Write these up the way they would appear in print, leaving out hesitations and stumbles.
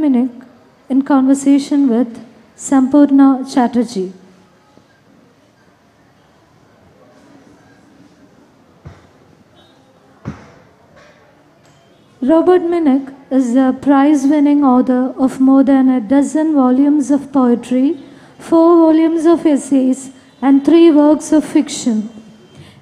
Minhinnick in conversation with Sampurna Chatterji. Robert Minhinnick is a prize-winning author of more than a dozen volumes of poetry, 4 volumes of essays, and 3 works of fiction.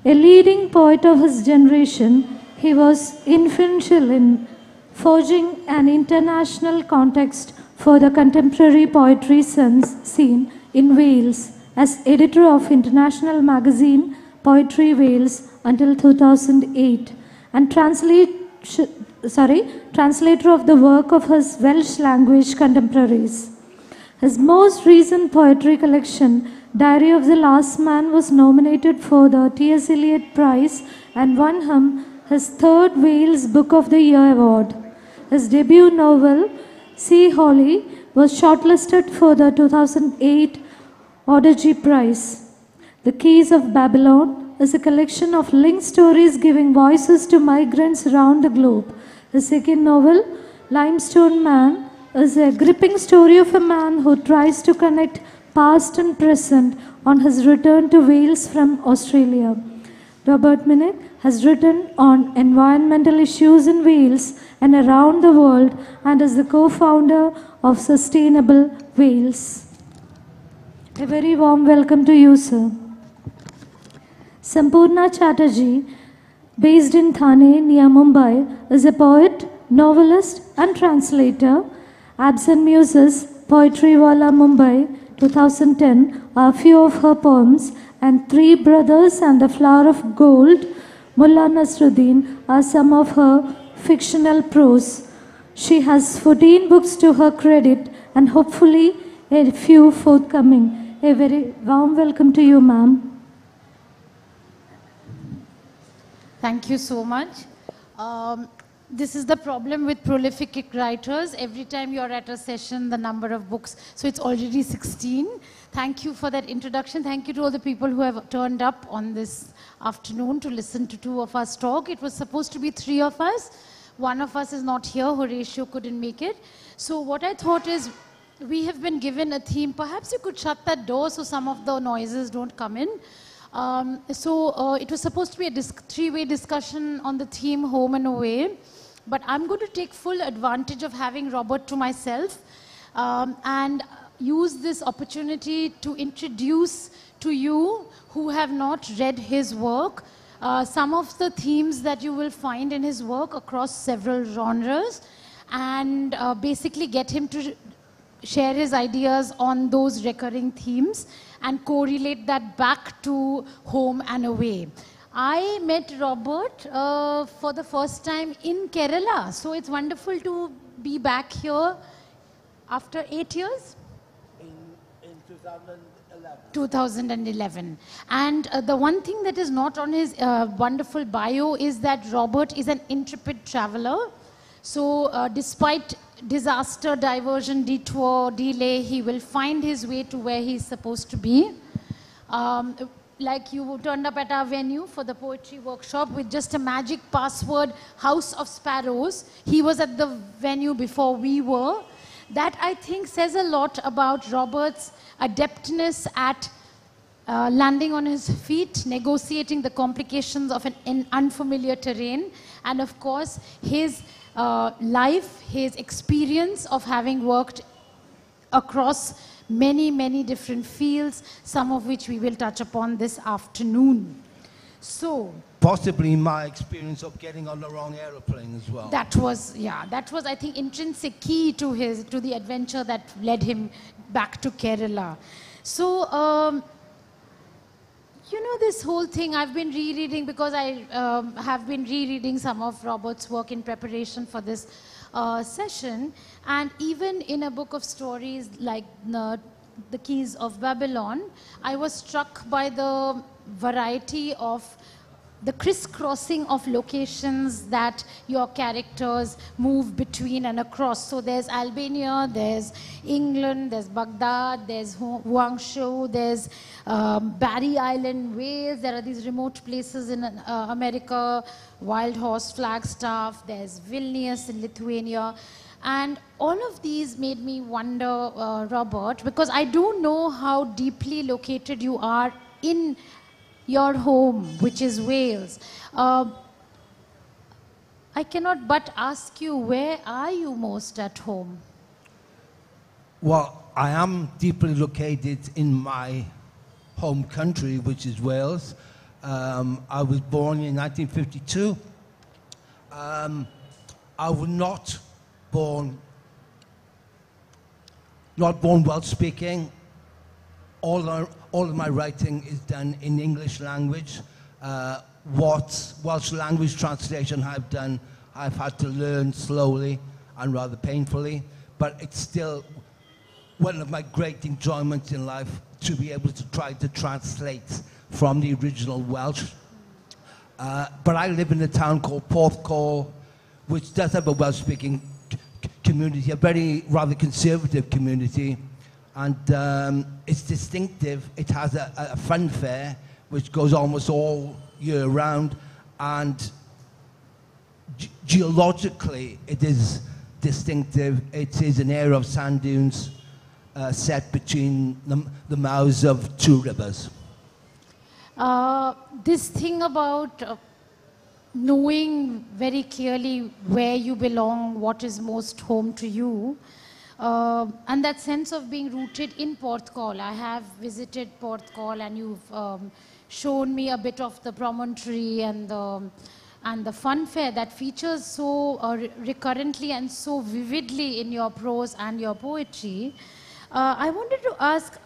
A leading poet of his generation, he was influential in forging an international context for the contemporary poetry scene in Wales as editor of international magazine Poetry Wales until 2008 and translator of the work of his Welsh language contemporaries. His most recent poetry collection, Diary of the Last Man, was nominated for the T.S. Eliot Prize and won him his 3rd Wales Book of the Year award. His debut novel, Sea Holly, was shortlisted for the 2008 Audergy Prize. The Keys of Babylon is a collection of linked stories giving voices to migrants around the globe. His second novel, Limestone Man, is a gripping story of a man who tries to connect past and present on his return to Wales from Australia. Robert Minhinnick has written on environmental issues in Wales and around the world and is the co-founder of Sustainable Wales. A very warm welcome to you, sir. Sampurna Chatterji, based in Thane near Mumbai, is a poet, novelist and translator. Absent Muses, Poetry Wala Mumbai, 2010, are a few of her poems, and Three Brothers and the Flower of Gold, Mullah Nasruddin, are some of her fictional prose. She has 14 books to her credit and hopefully a few forthcoming. A very warm welcome to you, ma'am. Thank you so much. This is the problem with prolific writers. Every time you're at a session, the number of books, so it's already 16. Thank you for that introduction. Thank you to all the people who have turned up on this afternoon to listen to 2 of us talk. It was supposed to be 3 of us. 1 of us is not here. Horatio couldn't make it. So what I thought is, we have been given a theme. Perhaps you could shut that door so some of the noises don't come in. It was supposed to be a 3-way discussion on the theme Home and Away. But I'm going to take full advantage of having Robert to myself and use this opportunity to introduce to you who have not read his work some of the themes that you will find in his work across several genres, and basically get him to share his ideas on those recurring themes and correlate that back to Home and Away. I met Robert for the first time in Kerala, so it's wonderful to be back here after 8 years? In 2011. 2011. And the one thing that is not on his wonderful bio is that Robert is an intrepid traveler. So despite disaster, diversion, detour, delay, he will find his way to where he's supposed to be. Like you turned up at our venue for the poetry workshop with just a magic password, House of Sparrows. He was at the venue before we were. That, I think, says a lot about Robert's adeptness at landing on his feet, negotiating the complications of an unfamiliar terrain, and of course, his life, his experience of having worked across many, many different fields, some of which we will touch upon this afternoon. So, possibly my experience of getting on the wrong aeroplane as well. That was, yeah, that was, I think, intrinsic key to the adventure that led him back to Kerala. So, you know, this whole thing I've been rereading because I have been rereading some of Robert's work in preparation for this session, and even in a book of stories like the Keys of Babylon, I was struck by the variety of the crisscrossing of locations that your characters move between and across. So there's Albania, there's England, there's Baghdad, there's Guangzhou, there's Barry Island, Wales. There are these remote places in America, Wild Horse, Flagstaff, there's Vilnius in Lithuania. And all of these made me wonder, Robert, because I do know how deeply located you are in your home, which is Wales. I cannot but ask you, where are you most at home? Well, I am deeply located in my home country, which is Wales. I was born in 1952. I was not born Welsh speaking. All of my writing is done in English language. What Welsh language translation I've done, I've had to learn slowly and rather painfully, but it's still one of my great enjoyments in life to be able to try to translate from the original Welsh. But I live in a town called Porthcawl, which does have a Welsh-speaking community, a very rather conservative community, and it's distinctive. It has a fun fair which goes almost all year round, and geologically it is distinctive. It is an area of sand dunes set between the mouths of two rivers. This thing about knowing very clearly where you belong, what is most home to you, and that sense of being rooted in Porthcawl. I have visited Porthcawl, and you've shown me a bit of the promontory and the fun fair that features so recurrently and so vividly in your prose and your poetry. I wanted to ask,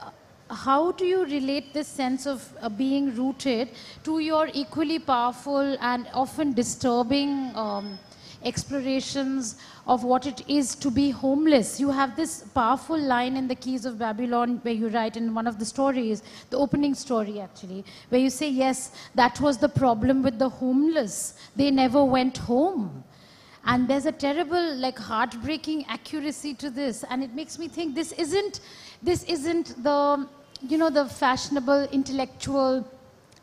how do you relate this sense of being rooted to your equally powerful and often disturbing explorations of what it is to be homeless? You have this powerful line in The Keys of Babylon where you write in one of the stories, the opening story actually, where you say, yes, that was the problem with the homeless. They never went home. And there's a terrible, like, heartbreaking accuracy to this, and it makes me think this isn't the, you know, the fashionable, intellectual,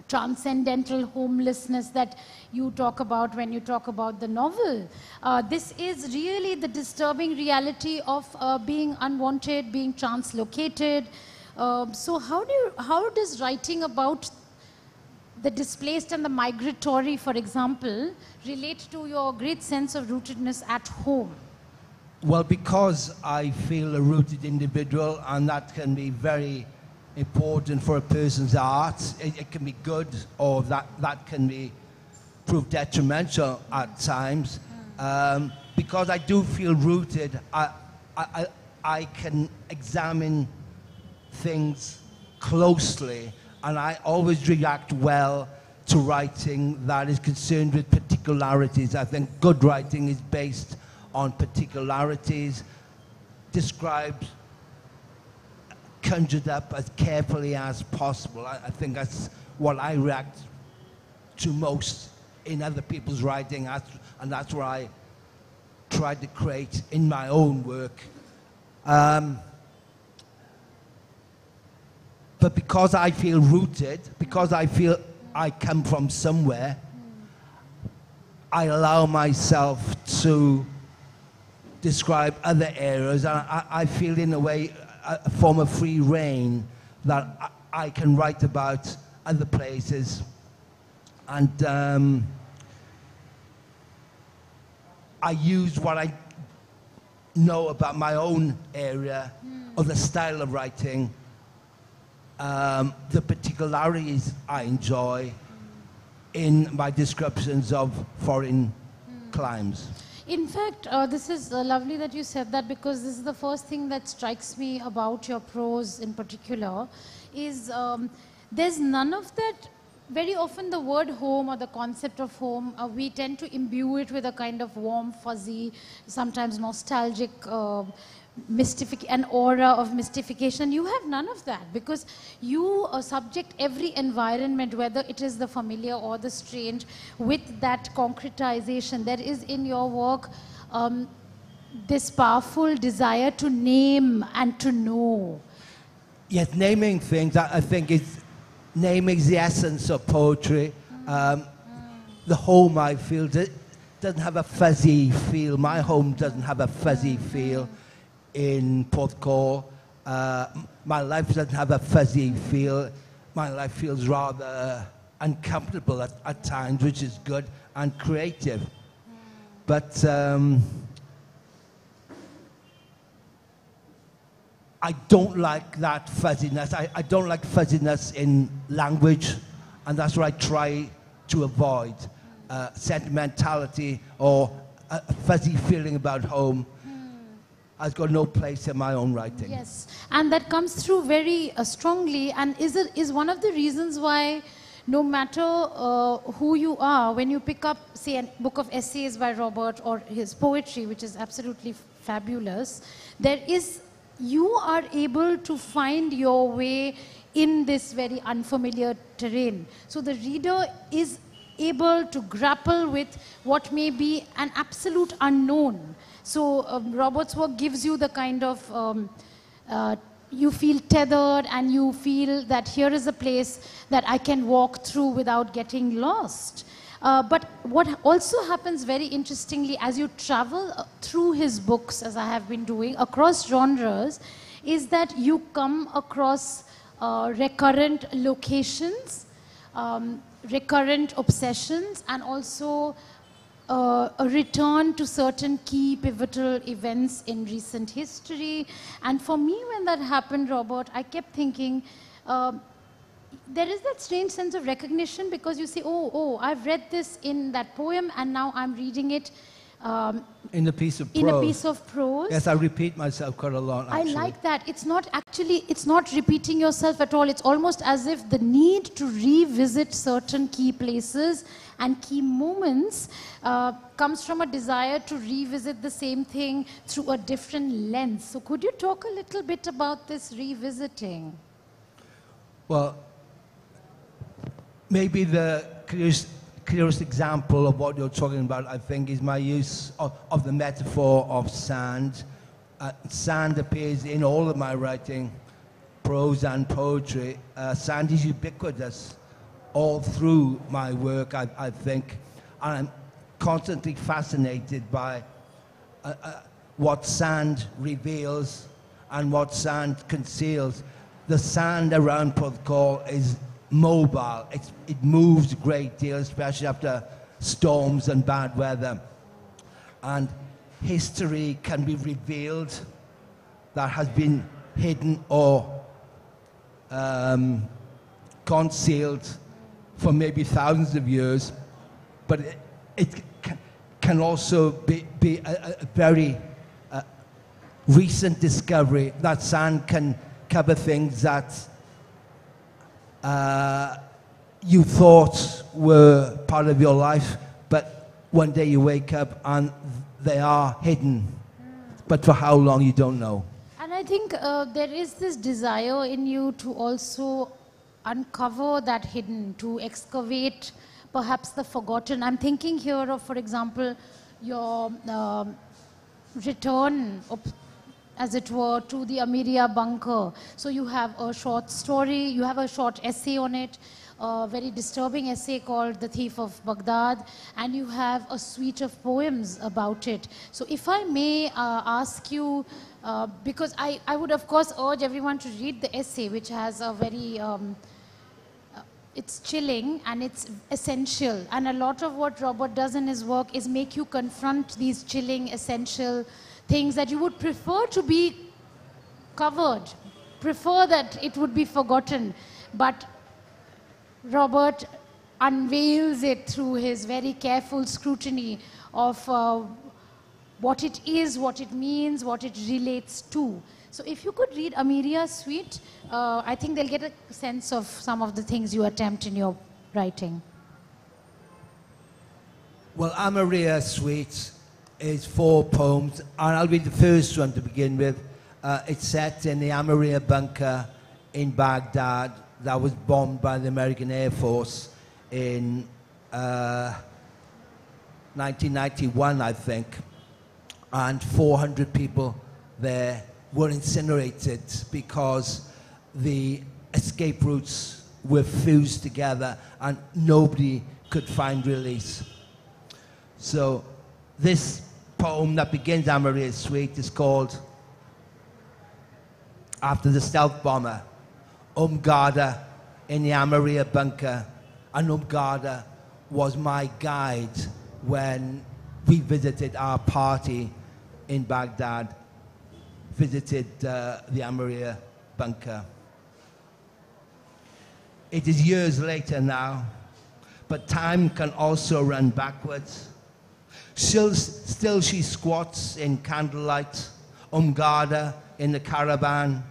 transcendental homelessness that you talk about when you talk about the novel. This is really the disturbing reality of being unwanted, being translocated. So how does writing about the displaced and the migratory, for example, relate to your great sense of rootedness at home? Well, because I feel a rooted individual, and that can be very important for a person's art. It can be good, or that can be prove detrimental at times. Because I do feel rooted, I can examine things closely, and I always react well to writing that is concerned with particularities. I think good writing is based on particularities, described, conjured up as carefully as possible. I think that's what I react to most in other people's writing, and that's what I try to create in my own work. But because I feel rooted, because I feel I come from somewhere, I allow myself to describe other areas, and I feel in a way a form of free reign that I can write about other places. And I use what I know about my own area, or the style of writing, the particularities I enjoy in my descriptions of foreign climes. In fact, this is lovely that you said that, because this is the first thing that strikes me about your prose in particular, is there's none of that. Very often the word home, or the concept of home, we tend to imbue it with a kind of warm, fuzzy, sometimes nostalgic an aura of mystification. You have none of that, because you subject every environment, whether it is the familiar or the strange, with that concretization. There is in your work this powerful desire to name and to know. Yes, naming things, I think naming is the essence of poetry. The home, I feel, doesn't have a fuzzy feel. My home doesn't have a fuzzy feel in Porthcawl. My life doesn't have a fuzzy feel. My life feels rather uncomfortable at times, which is good, and creative. But I don't like that fuzziness. I don't like fuzziness in language, and that's what I try to avoid. Sentimentality or a fuzzy feeling about home has got no place in my own writing. Yes, and that comes through very strongly, and is one of the reasons why no matter who you are, when you pick up, say, a book of essays by Robert or his poetry, which is absolutely fabulous, you are able to find your way in this very unfamiliar terrain. So the reader is able to grapple with what may be an absolute unknown. So Robert's work gives you the kind of, you feel tethered and you feel that here is a place that I can walk through without getting lost. But what also happens very interestingly as you travel through his books, as I have been doing, across genres, is that you come across recurrent locations, recurrent obsessions, and also a return to certain key pivotal events in recent history. And for me, when that happened, Robert, I kept thinking, there is that strange sense of recognition, because you say, oh, I've read this in that poem and now I'm reading it in a piece of prose. In a piece of prose. Yes, I repeat myself quite a lot, actually. I like that. It's not repeating yourself at all. It's almost as if the need to revisit certain key places and key moments comes from a desire to revisit the same thing through a different lens. So could you talk a little bit about this revisiting? Well, maybe the clearest example of what you're talking about, I think, is my use of the metaphor of sand. Sand appears in all of my writing, prose and poetry. Sand is ubiquitous all through my work, I think. And I'm constantly fascinated by what sand reveals and what sand conceals. The sand around Porthcawl is mobile. It moves a great deal, especially after storms and bad weather. And history can be revealed that has been hidden or concealed for maybe thousands of years. But it can also be a very recent discovery. That sand can cover things that you thought were part of your life, but one day you wake up and they are hidden. But for how long, you don't know. And I think there is this desire in you to also uncover that hidden, to excavate perhaps the forgotten. I'm thinking here of, for example, your return, as it were, to the Amiria bunker. So you have a short story, you have a short essay on it, a very disturbing essay called The Thief of Baghdad, and you have a suite of poems about it. So if I may ask you, because I would of course urge everyone to read the essay, which has a very, it's chilling and it's essential. And a lot of what Robert does in his work is make you confront these chilling, essential things that you would prefer to be covered, prefer that it would be forgotten. But Robert unveils it through his very careful scrutiny of what it is, what it means, what it relates to. So if you could read Amiria's suite, I think they'll get a sense of some of the things you attempt in your writing. Well, Amiria's suite is 4 poems, and I'll read the first one to begin with. It's set in the Amiria bunker in Baghdad that was bombed by the American Air Force in 1991, I think. And 400 people there were incinerated because the escape routes were fused together and nobody could find release. So This poem that begins Amaria's Suite is called after the stealth bomber, Umgarda in the Amaria bunker. And Umgarda was my guide when we visited our party in Baghdad, visited the Amaria bunker. It is years later now, but time can also run backwards. Still she squats in candlelight, Umgarda in the caravan,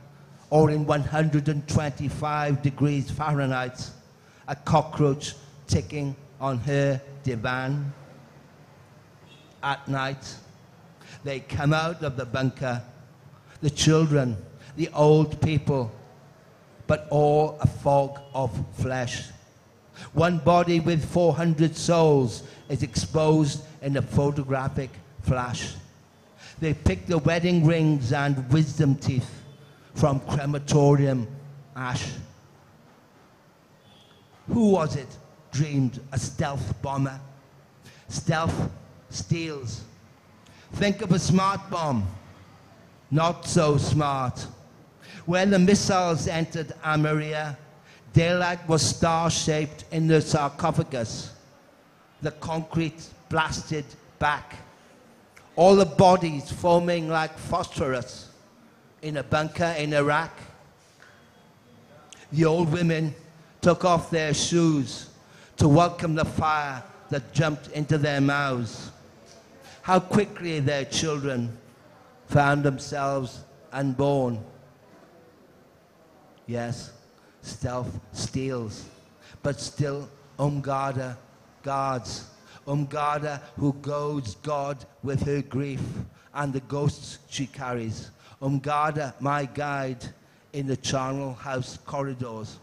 or in 125 degrees Fahrenheit, a cockroach ticking on her divan. At night, they come out of the bunker, the children, the old people, but all a fog of flesh. One body with 400 souls is exposed in a photographic flash. They pick the wedding rings and wisdom teeth from crematorium ash. Who was it dreamed a stealth bomber? Stealth steals. Think of a smart bomb. Not so smart. When the missiles entered Amaria, daylight was star-shaped in the sarcophagus. The concrete blasted back. All the bodies foaming like phosphorus in a bunker in Iraq. The old women took off their shoes to welcome the fire that jumped into their mouths. How quickly their children found themselves unborn. Yes, stealth steals, but still Umgarda guards. Umgarda who goads God with her grief and the ghosts she carries. Umgarda, my guide in the charnel house corridors.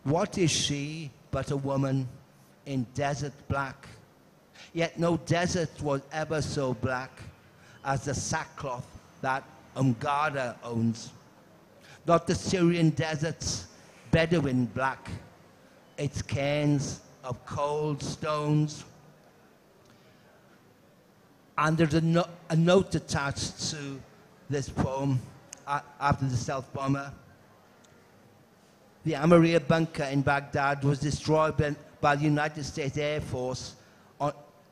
What is she but a woman in desert black? Yet no desert was ever so black as the sackcloth that Umgarda owns. Not the Syrian desert's Bedouin black, its cairns of cold stones. And there's a note attached to this poem after the stealth bomber. The Amaria bunker in Baghdad was destroyed by the United States Air Force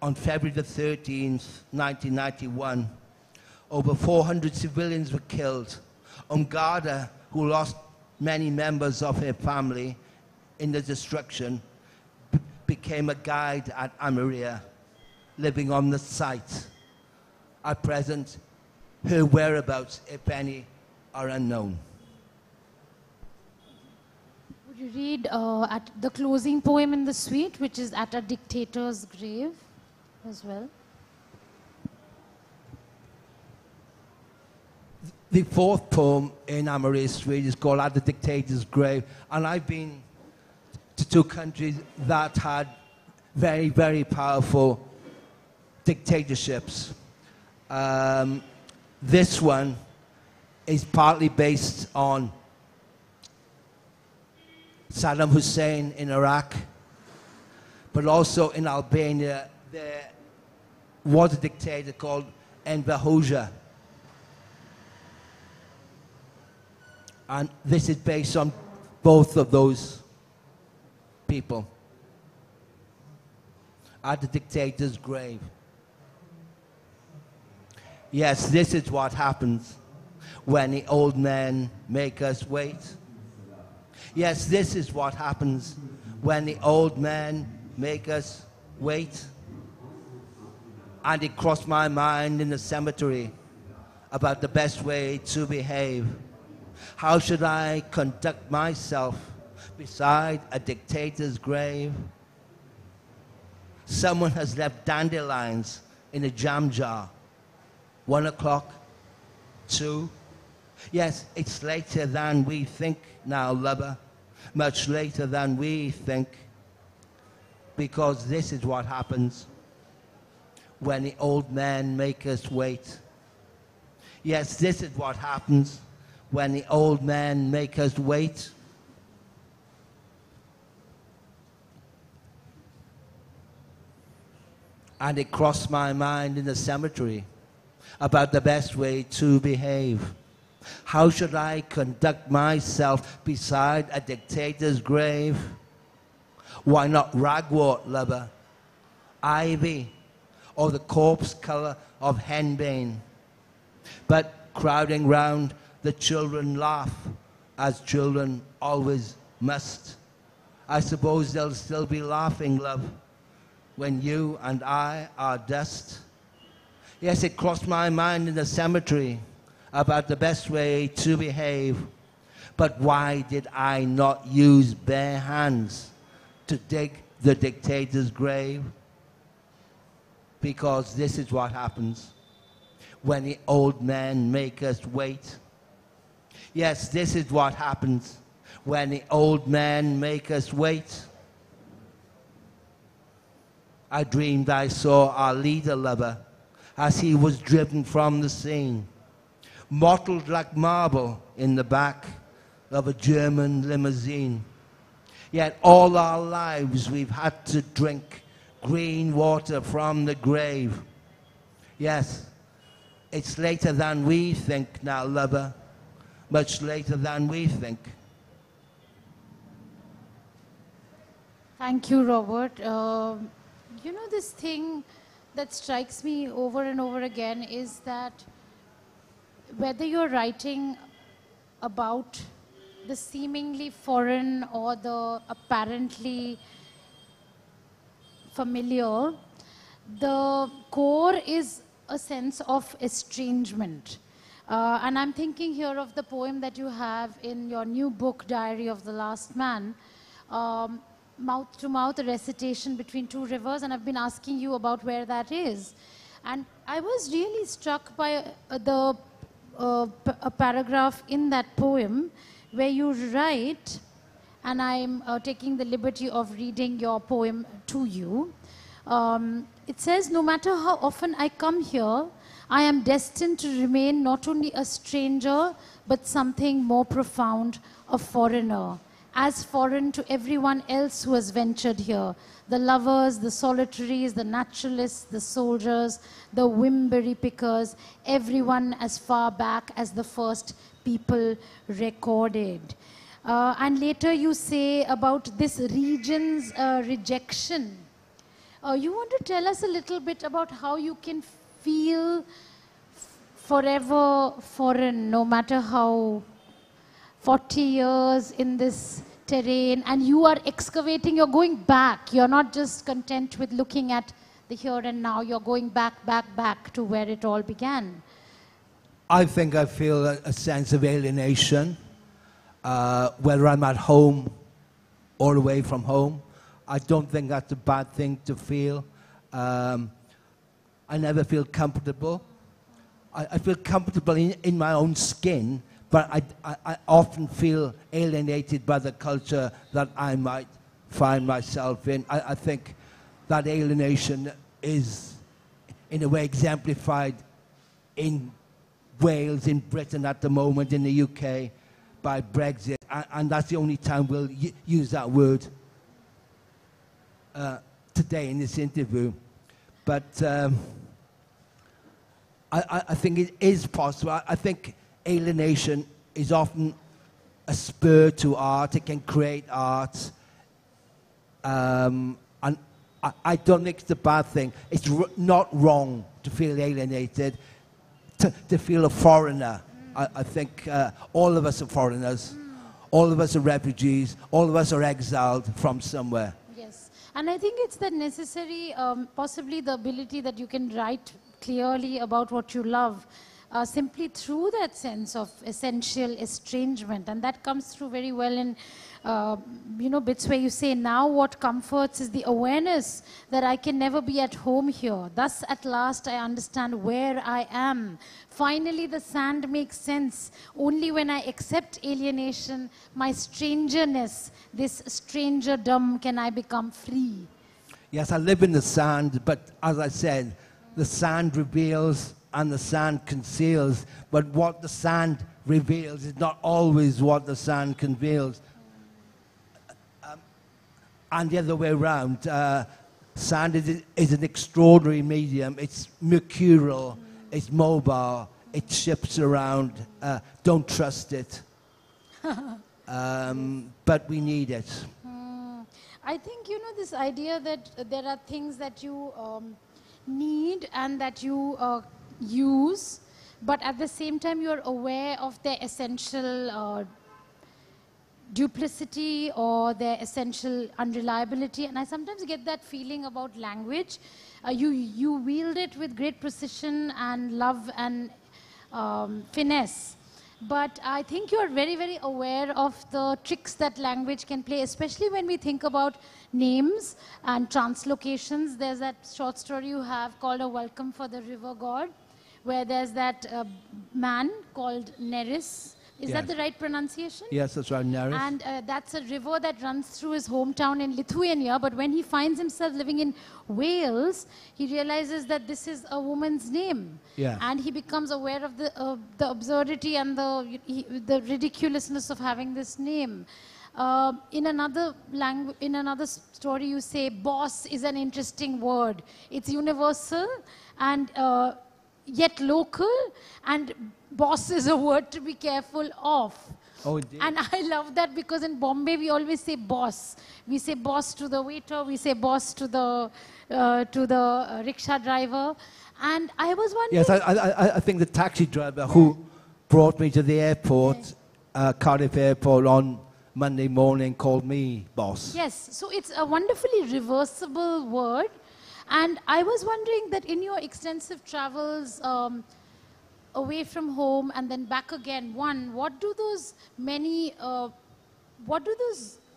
on February the 13th, 1991. Over 400 civilians were killed. Umgarda, who lost many members of her family in the destruction, became a guide at Amaria, living on the site. At present, her whereabouts, if any, are unknown. Would you read at the closing poem in the suite, which is At a Dictator's Grave as well? The fourth poem in Amaria's Suite is called At the Dictator's Grave, and I've been to two countries that had very, very powerful dictatorships. This one is partly based on Saddam Hussein in Iraq, but also in Albania there was a dictator called Enver Hoxha. And this is based on both of those people. At the dictator's grave. Yes, this is what happens when the old men make us wait. Yes, this is what happens when the old men make us wait. And it crossed my mind in the cemetery about the best way to behave. How should I conduct myself beside a dictator's grave? Someone has left dandelions in a jam jar. 1 o'clock, 2. Yes, it's later than we think now, lover. Much later than we think. Because this is what happens when the old men make us wait. Yes, this is what happens when the old men make us wait. And it crossed my mind in the cemetery about the best way to behave. How should I conduct myself beside a dictator's grave? Why not ragwort, lover, ivy, or the corpse colour of henbane? But crowding round, the children laugh, as children always must. I suppose they'll still be laughing, love, when you and I are dust. Yes, it crossed my mind in the cemetery about the best way to behave. But why did I not use bare hands to dig the dictator's grave? Because this is what happens when the old men make us wait. Yes, this is what happens when the old men make us wait. I dreamed I saw our leader, lover, as he was driven from the scene, mottled like marble in the back of a German limousine. Yet all our lives we've had to drink green water from the grave. Yes, it's later than we think now, lover, much later than we think. Thank you, Robert. You know, this thing that strikes me over and over again is that whether you're writing about the seemingly foreign or the apparently familiar, the core is a sense of estrangement. And I'm thinking here of the poem that you have in your new book, Diary of the Last Man, mouth to mouth, a recitation between two rivers, and I've been asking you about where that is. And I was really struck by a paragraph in that poem where you write, and I'm taking the liberty of reading your poem to you. It says, no matter how often I come here, I am destined to remain not only a stranger, but something more profound, a foreigner, as foreign to everyone else who has ventured here. The lovers, the solitaries, the naturalists, the soldiers, the whimberry pickers, everyone as far back as the first people recorded. And later you say about this region's rejection. You want to tell us a little bit about how you can feel forever foreign, no matter how 40 years in this terrain, and you are excavating, you're going back. You're not just content with looking at the here and now, you're going back to where it all began. I think I feel a sense of alienation, whether I'm at home or away from home. I don't think that's a bad thing to feel. I never feel comfortable. I feel comfortable in my own skin, but I often feel alienated by the culture that I might find myself in. I think that alienation is, in a way, exemplified in Wales, in Britain at the moment, in the UK, by Brexit. And that's the only time we'll use that word today in this interview. But I think it is possible. I think alienation is often a spur to art. It can create art. And I don't think it's a bad thing. It's not wrong to feel alienated, to feel a foreigner. I think all of us are foreigners. All of us are refugees. All of us are exiled from somewhere. Yes. And I think it's the necessary, possibly the ability that you can write clearly about what you love, simply through that sense of essential estrangement. And that comes through very well in, bits where you say, now what comforts is the awareness that I can never be at home here. Thus, at last, I understand where I am. Finally, the sand makes sense. Only when I accept alienation, my strangerness, this strangerdom, can I become free. Yes, I live in the sand, but as I said, the sand reveals and the sand conceals, but what the sand reveals is not always what the sand conceals. And the other way around, Sand is an extraordinary medium. It's mercurial, it's mobile, it shifts around. Don't trust it. But we need it. I think, you know, this idea that there are things that you need and that you use, but at the same time you're aware of their essential duplicity or their essential unreliability. And I sometimes get that feeling about language. You wield it with great precision and love and finesse. But I think you're very, very aware of the tricks that language can play, especially when we think about names and translocations. There's that short story you have called A Welcome for the River God, where there's that man called Neris. Is that the right pronunciation? Yes, that's right, Neris. And that's a river that runs through his hometown in Lithuania. But when he finds himself living in Wales, he realizes that this is a woman's name. Yeah. And he becomes aware of the absurdity and the ridiculousness of having this name. In another story, you say boss is an interesting word. It's universal and yet local, and boss is a word to be careful of. Oh, indeed. And I love that because in Bombay we always say boss. We say boss to the waiter, we say boss to the rickshaw driver. And I was wondering... Yes, I think the taxi driver who brought me to the airport, Cardiff Airport, on Monday morning called me boss. Yes, so it's a wonderfully reversible word. And I was wondering that in your extensive travels away from home and then back again, what do those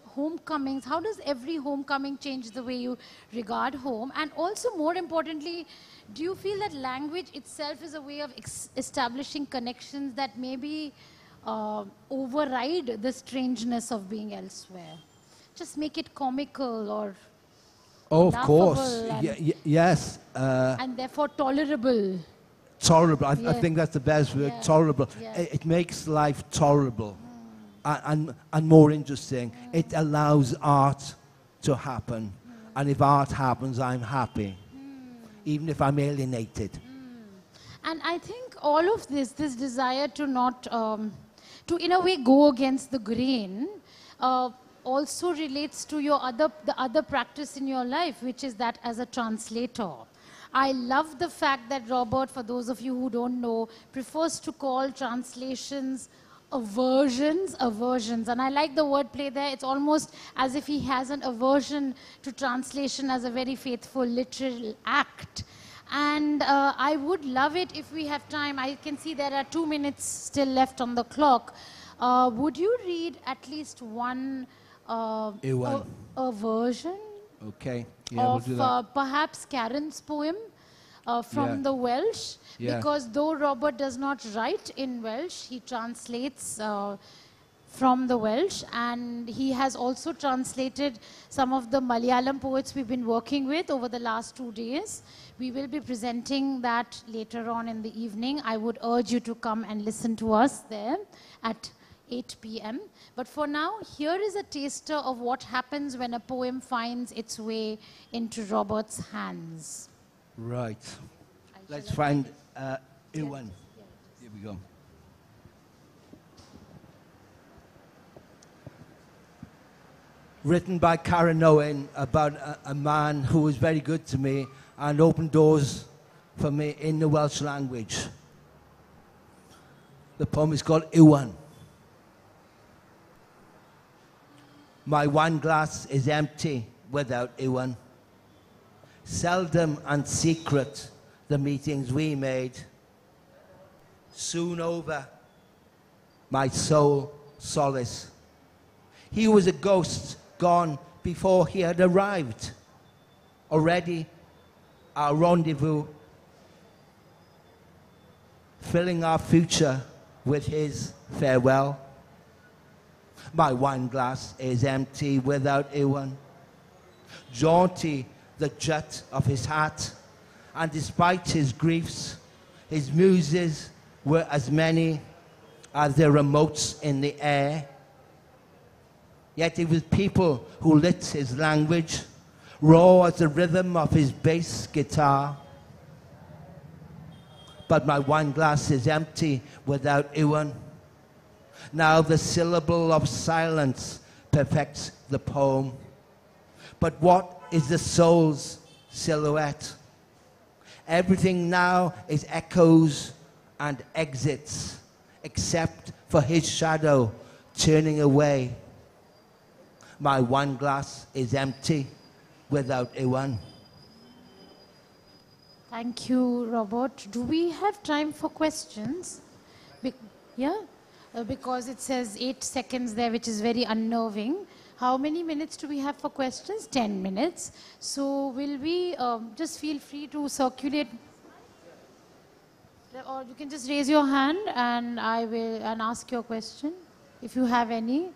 homecomings, how does every homecoming change the way you regard home? And also, more importantly, do you feel that language itself is a way of establishing connections that maybe override the strangeness of being elsewhere? Just make it comical or... Oh, of course. Yes. And therefore tolerable. Tolerable. I think that's the best word, tolerable. Yeah. It makes life tolerable and more interesting. It allows art to happen. And if art happens, I'm happy, even if I'm alienated. And I think all of this desire to not, to in a way go against the grain, also relates to the other practice in your life, which is that as a translator. I love the fact that Robert, for those of you who don't know, prefers to call translations aversions. And I like the wordplay there. It's almost as if he has an aversion to translation as a very faithful literal act. And I would love it if we have time. I can see there are 2 minutes still left on the clock. Would you read at least one a version Okay. of we'll do that. perhaps Karen's poem from the Welsh, because though Robert does not write in Welsh, he translates from the Welsh, and he has also translated some of the Malayalam poets we've been working with over the last 2 days. We will be presenting that later on in the evening. I would urge you to come and listen to us there at 8 p.m. But for now, here is a taster of what happens when a poem finds its way into Robert's hands. Right. Let's find Iwan. Here we go. Written by Karen Owen about a man who was very good to me and opened doors for me in the Welsh language. The poem is called Iwan. My wine glass is empty without Iwan. Seldom and secret the meetings we made. Soon over, my sole solace. He was a ghost gone before he had arrived. Already, our rendezvous, filling our future with his farewell. My wine glass is empty without Iwan. Jaunty the jut of his hat, and despite his griefs, his muses were as many as the remotes in the air. Yet it was people who lit his language, raw as the rhythm of his bass guitar. But my wine glass is empty without Iwan. Now the syllable of silence perfects the poem. But what is the soul's silhouette? Everything now is echoes and exits, except for his shadow turning away. My wine glass is empty without Iwan. Thank you, Robert. Do we have time for questions? Yeah? Because it says 8 seconds there, which is very unnerving. How many minutes do we have for questions? 10 minutes. So will we just feel free to circulate, or you can just raise your hand and I will ask your question if you have any.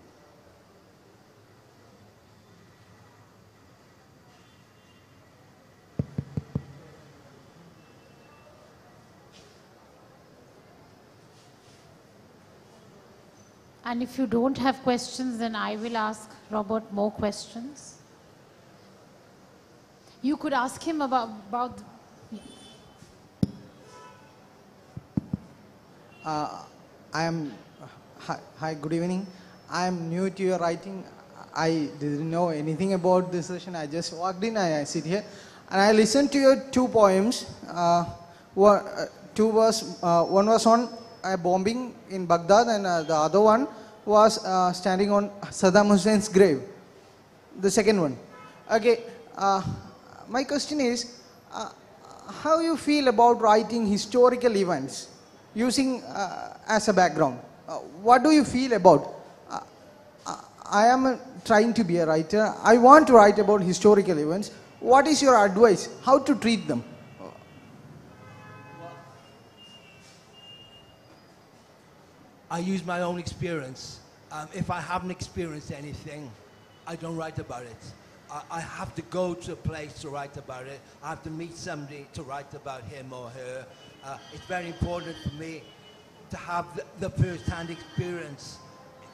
And if you don't have questions, then I will ask Robert more questions. You could ask him about Hi, good evening. I am new to your writing. I didn't know anything about this session. I just walked in, I sit here. And I listened to your 2 poems. One was on a bombing in Baghdad, and the other one was standing on Saddam Hussein's grave. The second one. Okay, my question is, how you feel about writing historical events using as a background? What do you feel about? I am trying to be a writer. I want to write about historical events. What is your advice? How to treat them? I use my own experience. If I haven't experienced anything, I don't write about it. I have to go to a place to write about it. I have to meet somebody to write about him or her. It's very important for me to have the first-hand experience,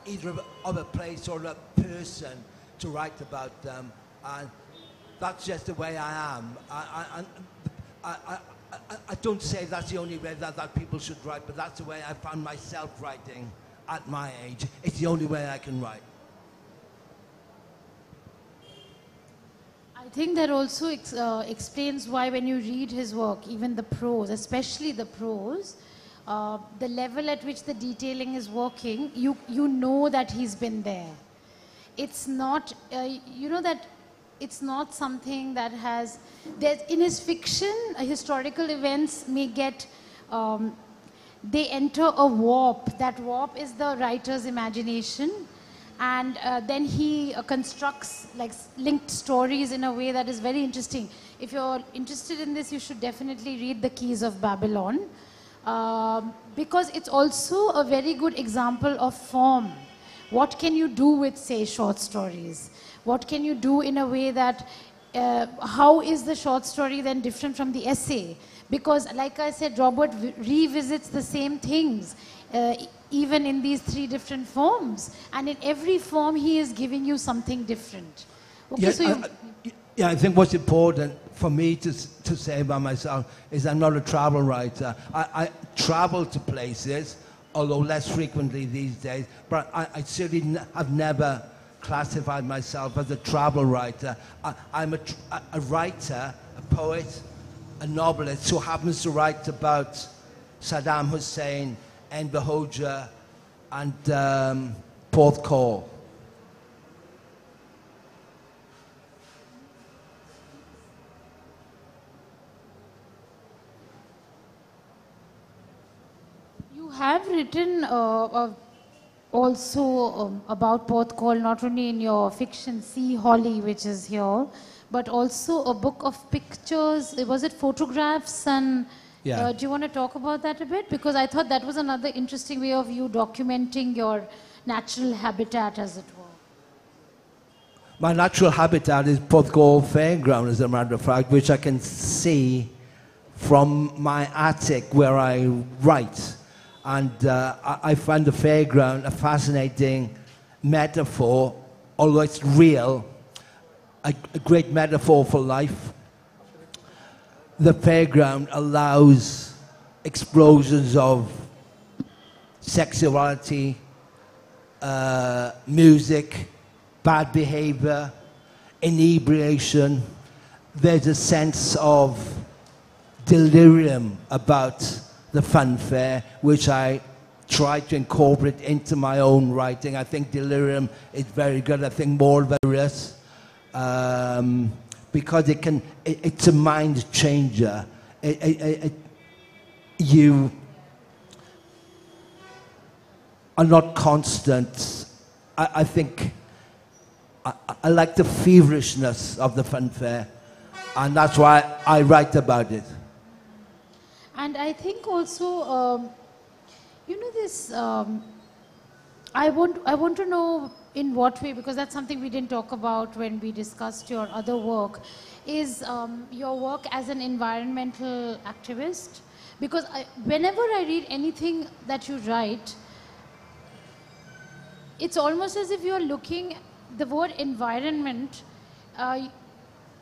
either of a place or a person, to write about them. And that's just the way I am. I don't say that's the only way that people should write, but that's the way I found myself writing at my age. It's the only way I can write. I think that also explains why when you read his work, even the prose, especially the prose, the level at which the detailing is working, you know that he's been there. It's not, you know that it's not something that has, in his fiction, historical events may get, they enter a warp. That warp is the writer's imagination. And then he constructs like linked stories in a way that is very interesting. If you're interested in this, you should definitely read The Keys of Babylon, because it's also a very good example of form. What can you do with, say, short stories? What can you do in a way that, how is the short story then different from the essay? Because like I said, Robert revisits the same things, even in these 3 different forms. And in every form, he is giving you something different. Okay, Yeah, so yeah, I think what's important for me to say about myself is I'm not a travel writer. I travel to places, although less frequently these days, but I certainly have never classified myself as a travel writer. I'm a writer, a poet, a novelist who happens to write about Saddam Hussein, Enver Hoxha, and Port Call. you have written also about Port Call, not only in your fiction, Sea Holly, which is here, but also a book of pictures. Was it photographs? And Yeah. do you want to talk about that a bit? Because I thought that was another interesting way of you documenting your natural habitat, as it were. My natural habitat is Porthcawl Fairground, as a matter of fact, which I can see from my attic where I write. And I find the fairground a fascinating metaphor, although it's real. a great metaphor for life. The fairground allows explosions of sexuality, music, bad behavior, inebriation. There's a sense of delirium about the fun fair, which I try to incorporate into my own writing. I think delirium is very good. I think more various, because it's a mind changer. You are not constant. I think I like the feverishness of the fun fair, and that's why I write about it. And I think also, you know, this, I want to know in what way, because that's something we didn't talk about when we discussed your other work, is your work as an environmental activist. Because whenever I read anything that you write, it's almost as if you're looking, the word environment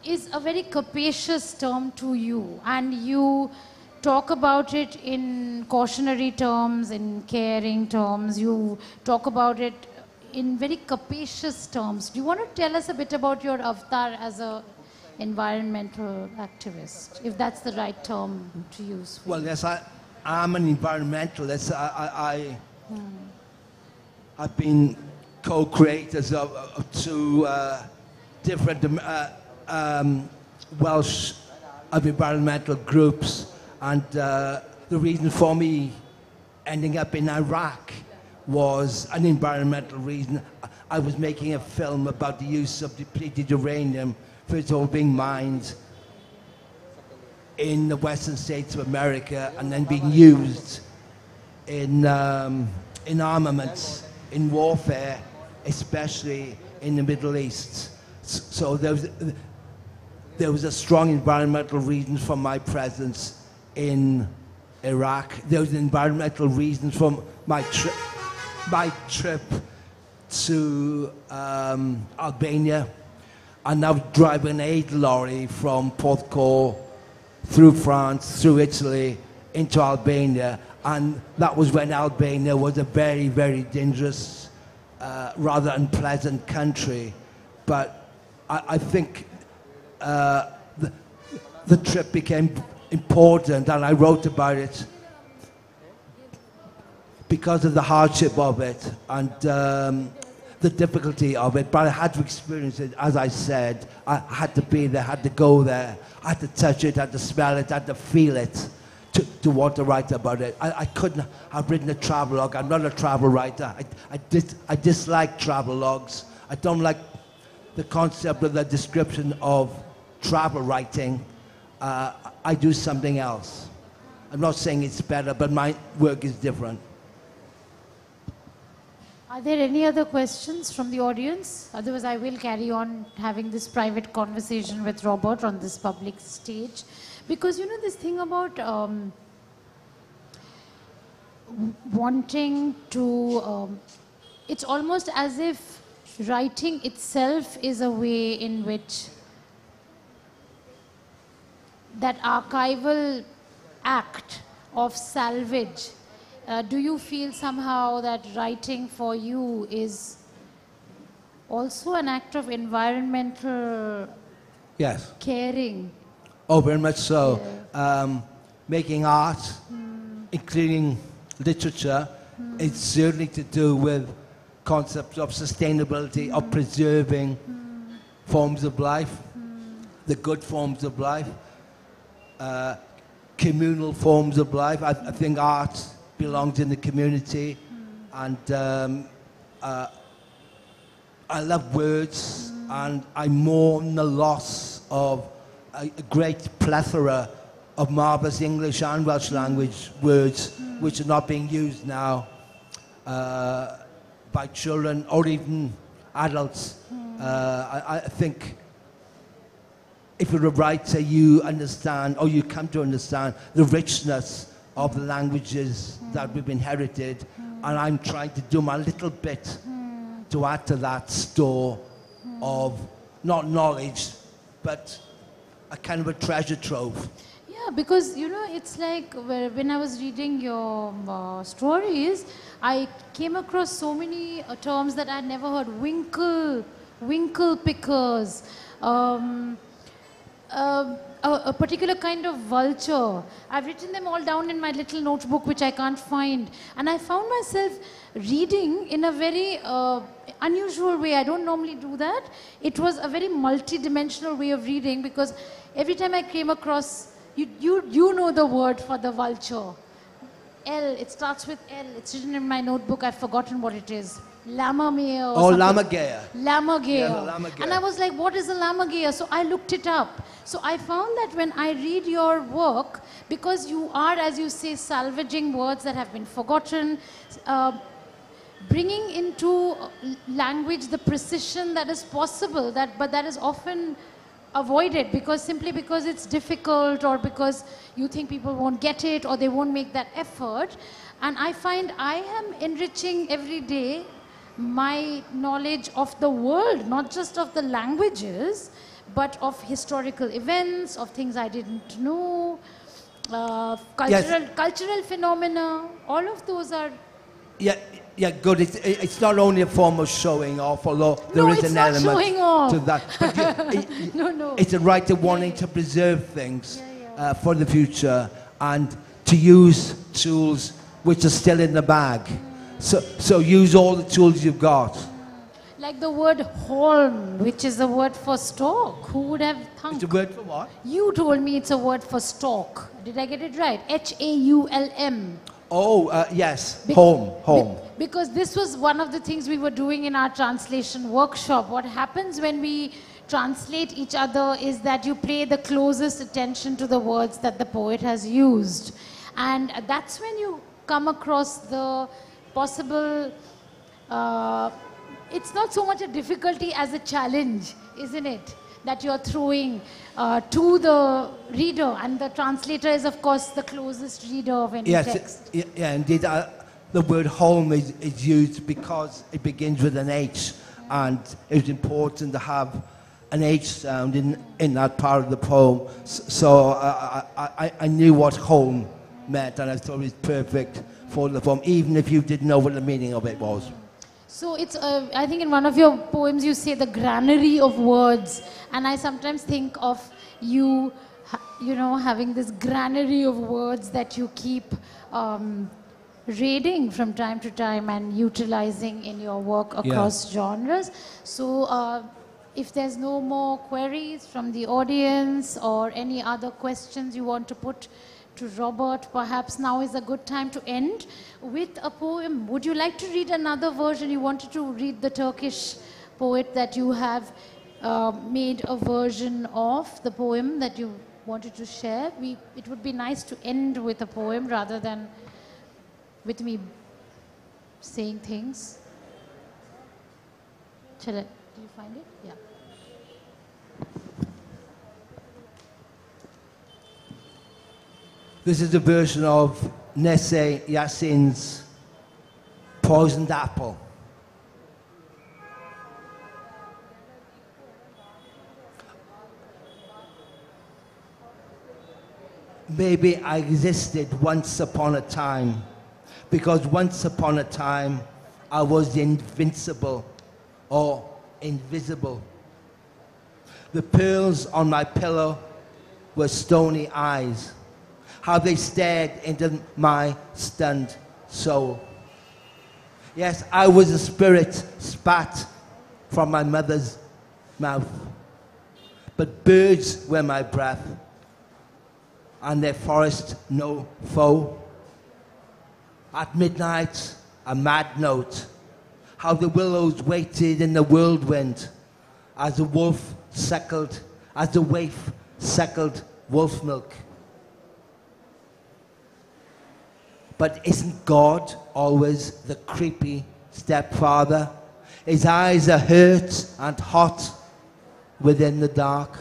is a very capacious term to you, and you talk about it in cautionary terms, in caring terms, you talk about it in very capacious terms. Do you want to tell us a bit about your avatar as an environmental activist, if that's the right term to use? Well, yes, I'm an environmentalist. I've been co-creators of two different Welsh environmental groups. And the reason for me ending up in Iraq was an environmental reason. I was making a film about the use of depleted uranium for it all being mined in the western states of America and then being used in armaments, in warfare, especially in the Middle East. So there was a strong environmental reason for my presence in Iraq. There was an environmental reason for my trip to Albania. And I was driving an aid lorry from Porthcawl through France, through Italy, into Albania. And that was when Albania was a very, very dangerous, rather unpleasant country. But I think the trip became important, and I wrote about it because of the hardship of it and the difficulty of it. But I had to experience it, as I said. I had to be there, had to go there, I had to touch it, had to smell it, had to feel it to want to write about it. I couldn't have written a travelogue. I'm not a travel writer. I dislike travelogues. I don't like the concept of the description of travel writing. I do something else. I'm not saying it's better, but my work is different. Are there any other questions from the audience? Otherwise, I will carry on having this private conversation with Robert on this public stage. Because, you know, this thing about wanting to, it's almost as if writing itself is a way in which that archival act of salvage, do you feel somehow that writing for you is also an act of environmental caring? Oh, very much so. Yeah. Making art, including literature, it's certainly to do with concepts of sustainability, of preserving forms of life, the good forms of life, communal forms of life. I think art belongs in the community, and I love words, and I mourn the loss of a great plethora of marvellous English and Welsh language words which are not being used now by children or even adults. I think if you're a writer, you understand, or you come to understand, the richness of the languages that we've inherited, and I'm trying to do my little bit to add to that store of not knowledge, but a kind of a treasure trove. Yeah, because you know, it's like when I was reading your stories, I came across so many terms that I'd never heard. Winkle pickers, a particular kind of vulture. I've written them all down in my little notebook, which I can't find. And I found myself reading in a very unusual way. I don't normally do that. It was a very multi-dimensional way of reading, because every time I came across, you know the word for the vulture. L, it starts with L. It's written in my notebook. I've forgotten what it is. Lammermeer. Oh, Lammergeier. Lammergeier. Yeah, Lammergeier. And I was like, what is a Lammergeier? So I looked it up. So I found that when I read your work, because you are, as you say, salvaging words that have been forgotten, bringing into language the precision that is possible, but that is often avoided simply because it's difficult, or because you think people won't get it, or they won't make that effort. And I find I am enriching every day my knowledge of the world, not just of the languages, but of historical events, of things I didn't know, cultural phenomena. All of those are... Yeah, good. It's not only a form of showing off, although there is an element to that. But no. It's a right of wanting to preserve things for the future, and to use tools which are still in the bag. So use all the tools you've got. Like the word holm, which is a word for stalk. Who would have thunk? It's a word for what? You told me it's a word for stalk. Did I get it right? H-A-U-L-M. Oh, yes. Home. Because this was one of the things we were doing in our translation workshop. What happens when we translate each other is that you pay the closest attention to the words that the poet has used. And that's when you come across the possible... it's not so much a difficulty as a challenge, isn't it? That you're throwing to the reader, and the translator is, of course, the closest reader of any text. Yeah, indeed. The word home is used because it begins with an H, and it's important to have an H sound in that part of the poem. So I knew what home meant, and I thought it was perfect for the poem, even if you didn't know what the meaning of it was. So it's, I think in one of your poems you say the granary of words, and I sometimes think of you, you know, having this granary of words that you keep raiding from time to time and utilizing in your work across genres. So if there's no more queries from the audience or any other questions you want to put to Robert, perhaps now is a good time to end with a poem. Would you like to read another version? You wanted to read the Turkish poet that you have made a version of the poem that you wanted to share. It would be nice to end with a poem rather than with me saying things. Did you find it? Yeah. This is a version of Nesse Yassin's Poisoned Apple. Maybe I existed once upon a time, because once upon a time I was invincible or invisible. The pearls on my pillow were stony eyes, how they stared into my stunned soul. Yes, I was a spirit spat from my mother's mouth, but birds were my breath, and their forest no foe. At midnight, a mad note, how the willows waited in the whirlwind, as the wolf suckled, as the waif suckled wolf milk. But isn't God always the creepy stepfather? His eyes are hurt and hot within the dark.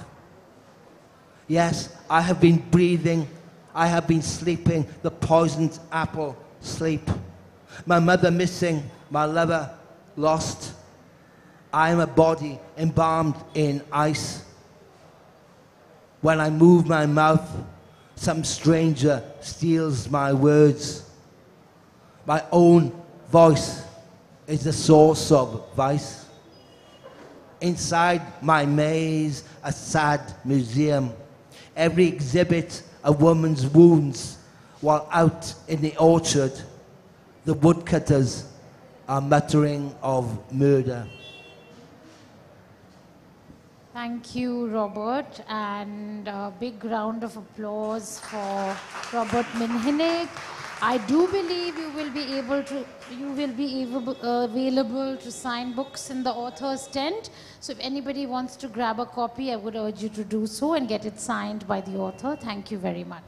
Yes, I have been breathing, I have been sleeping, the poisoned apple sleep. My mother missing, my lover lost. I am a body embalmed in ice. When I move my mouth, some stranger steals my words. My own voice is the source of vice. Inside my maze, a sad museum. Every exhibit a woman's wounds, while out in the orchard, the woodcutters are muttering of murder. Thank you, Robert, and a big round of applause for Robert Minhinnick. I do believe you will be available to sign books in the author's tent. So if anybody wants to grab a copy, I would urge you to do so and get it signed by the author. Thank you very much.